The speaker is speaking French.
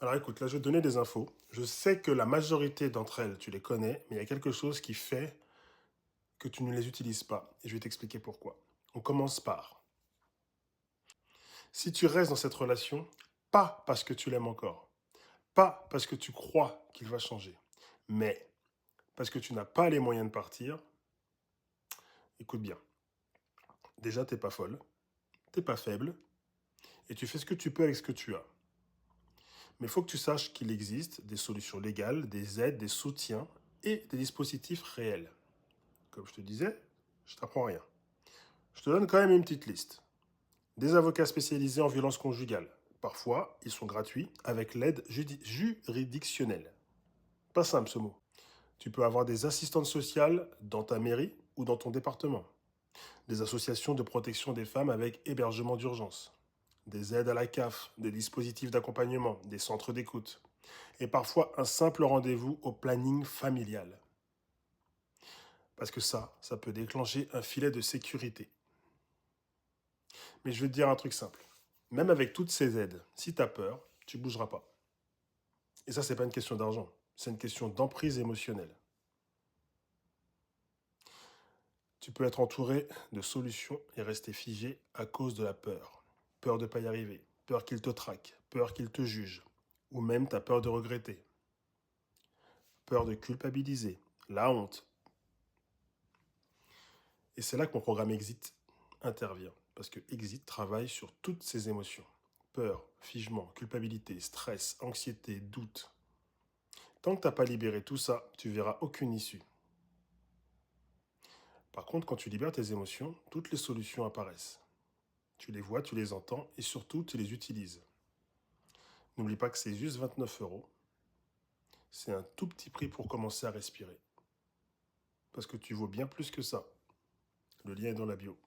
Alors écoute, là je vais te donner des infos. Je sais que la majorité d'entre elles, tu les connais, mais il y a quelque chose qui fait que tu ne les utilises pas. Et je vais t'expliquer pourquoi. On commence par, si tu restes dans cette relation, pas parce que tu l'aimes encore, pas parce que tu crois qu'il va changer, mais parce que tu n'as pas les moyens de partir, écoute bien. Déjà, t'es pas folle, t'es pas faible, et tu fais ce que tu peux avec ce que tu as. Mais il faut que tu saches qu'il existe des solutions légales, des aides, des soutiens et des dispositifs réels. Comme je te disais, je t'apprends rien. Je te donne quand même une petite liste. Des avocats spécialisés en violence conjugale. Parfois, ils sont gratuits avec l'aide juridictionnelle. Pas simple ce mot. Tu peux avoir des assistantes sociales dans ta mairie ou dans ton département. Des associations de protection des femmes avec hébergement d'urgence. Des aides à la CAF, des dispositifs d'accompagnement, des centres d'écoute. Et parfois un simple rendez-vous au planning familial. Parce que ça peut déclencher un filet de sécurité. Mais je vais te dire un truc simple. Même avec toutes ces aides, si tu as peur, tu ne bougeras pas. Et ça, c'est pas une question d'argent. C'est une question d'emprise émotionnelle. Tu peux être entouré de solutions et rester figé à cause de la peur. Peur de ne pas y arriver, peur qu'il te traque, peur qu'il te juge, ou même tu as peur de regretter, peur de culpabiliser, la honte. Et c'est là que mon programme Exit intervient, parce que Exit travaille sur toutes ces émotions. Peur, figement, culpabilité, stress, anxiété, doute. Tant que tu n'as pas libéré tout ça, tu verras aucune issue. Par contre, quand tu libères tes émotions, toutes les solutions apparaissent. Tu les vois, tu les entends et surtout, tu les utilises. N'oublie pas que c'est juste 29 euros. C'est un tout petit prix pour commencer à respirer. Parce que tu vaux bien plus que ça. Le lien est dans la bio.